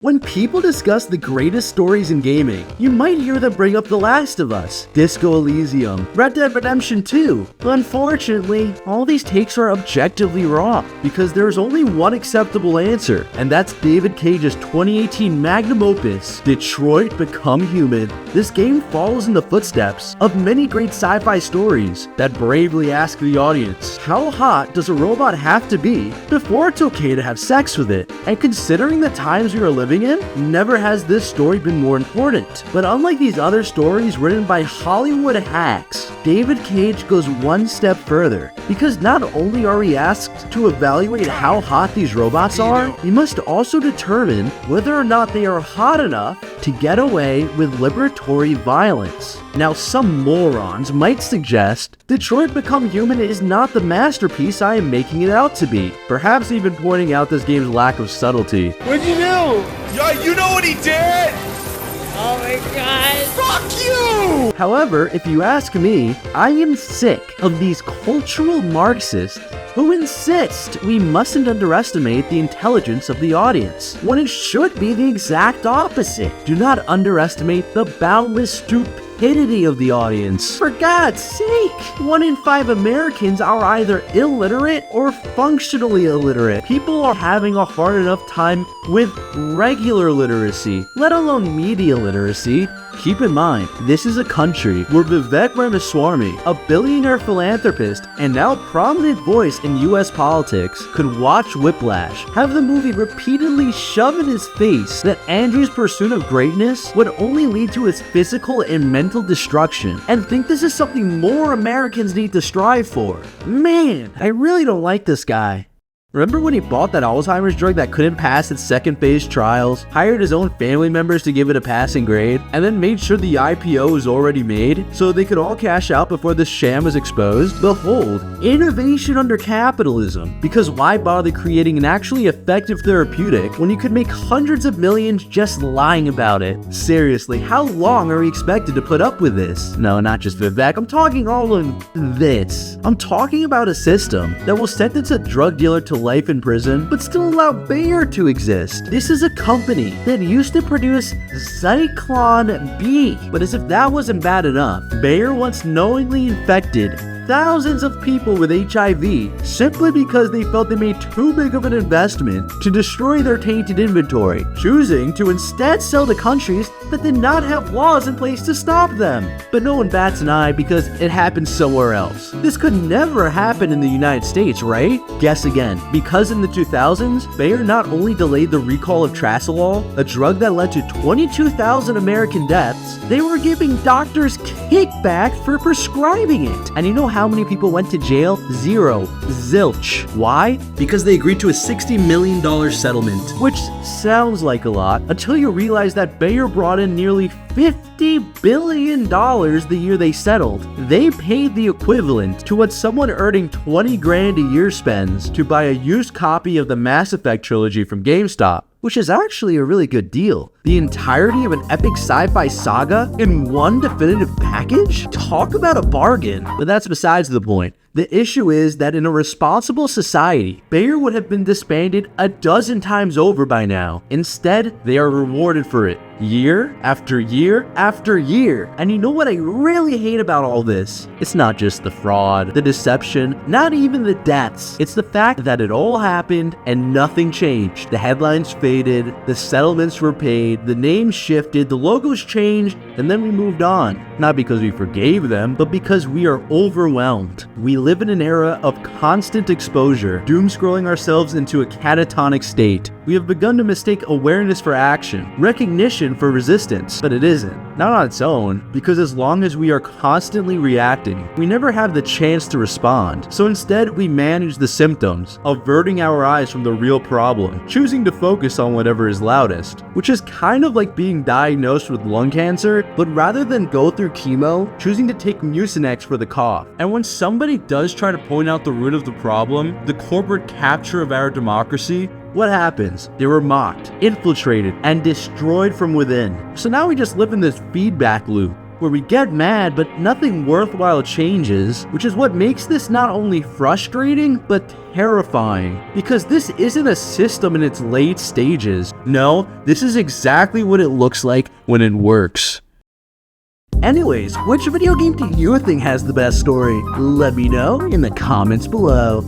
When people discuss the greatest stories in gaming, you might hear them bring up The Last of Us, Disco Elysium, Red Dead Redemption 2. Unfortunately, all these takes are objectively wrong, because there is only one acceptable answer, and that's David Cage's 2018 magnum opus, Detroit Become Human. This game follows in the footsteps of many great sci-fi stories that bravely ask the audience, how hot does a robot have to be before it's okay to have sex with it? And considering the times we are living in, never has this story been more important. But unlike these other stories written by Hollywood hacks, David Cage goes one step further, because not only are we asked to evaluate how hot these robots are, we must also determine whether or not they are hot enough to get away with liberatory violence. Now, some morons might suggest Detroit Become Human is not the masterpiece I am making it out to be, perhaps even pointing out this game's lack of subtlety. What'd you do? Yo, you know what he did? Oh my god. Fuck you! However, if you ask me, I am sick of these cultural Marxists who insist we mustn't underestimate the intelligence of the audience, when it should be the exact opposite. Do not underestimate the boundless stupidity of the audience. For God's sake, 1 in 5 Americans are either illiterate or functionally illiterate. People are having a hard enough time with regular literacy, let alone media literacy. Keep in mind, this is a country where Vivek Ramaswamy, a billionaire philanthropist and now prominent voice in US politics, could watch Whiplash, have the movie repeatedly shove in his face that Andrew's pursuit of greatness would only lead to his physical and mental destruction, and think this is something more Americans need to strive for. Man, I really don't like this guy. Remember when he bought that Alzheimer's drug that couldn't pass its second phase trials, hired his own family members to give it a passing grade, and then made sure the IPO was already made so they could all cash out before this sham was exposed? Behold, innovation under capitalism. Because why bother creating an actually effective therapeutic when you could make hundreds of millions just lying about it? Seriously, how long are we expected to put up with this? No, not just Vivek, I'm talking all of this. I'm talking about a system that will sentence a drug dealer to life in prison, but still allow Bayer to exist. This is a company that used to produce Zyklon B, but as if that wasn't bad enough, Bayer once knowingly infected thousands of people with HIV simply because they felt they made too big of an investment to destroy their tainted inventory, choosing to instead sell to countries that did not have laws in place to stop them. But no one bats an eye because it happened somewhere else. This could never happen in the United States, right? Guess again. Because in the 2000s, Bayer not only delayed the recall of Trasolol, a drug that led to 22,000 American deaths, they were giving doctors kickback for prescribing it. And you know how many people went to jail? Zero. Zilch. Why? Because they agreed to a $60 million settlement. Which sounds like a lot, until you realize that Bayer brought in nearly $50 billion the year they settled. They paid the equivalent to what someone earning 20 grand a year spends to buy a used copy of the Mass Effect trilogy from GameStop, which is actually a really good deal. The entirety of an epic sci-fi saga in one definitive package? Talk about a bargain. But that's besides the point. The issue is that in a responsible society, Bayer would have been disbanded a dozen times over by now. Instead, they are rewarded for it, year after year after year. And you know what I really hate about all this? It's not just the fraud, the deception, not even the deaths. It's the fact that it all happened and nothing changed. The headlines faded, the settlements were paid, the names shifted, the logos changed, and then we moved on. Not because we forgave them, but because we are overwhelmed. We live in an era of constant exposure, doom scrolling ourselves into a catatonic state. We have begun to mistake awareness for action, recognition for resistance, but it isn't. Not on its own, because as long as we are constantly reacting, we never have the chance to respond. So instead, we manage the symptoms, averting our eyes from the real problem, choosing to focus on whatever is loudest, which is kind of like being diagnosed with lung cancer, but rather than go through chemo, choosing to take Mucinex for the cough. And when somebody does try to point out the root of the problem, the corporate capture of our democracy, what happens? They were mocked, infiltrated, and destroyed from within. So now we just live in this feedback loop. where we get mad but nothing worthwhile changes, which is what makes this not only frustrating, but terrifying. Because this isn't a system in its late stages. No, this is exactly what it looks like when it works. Anyways, which video game do you think has the best story? Let me know in the comments below.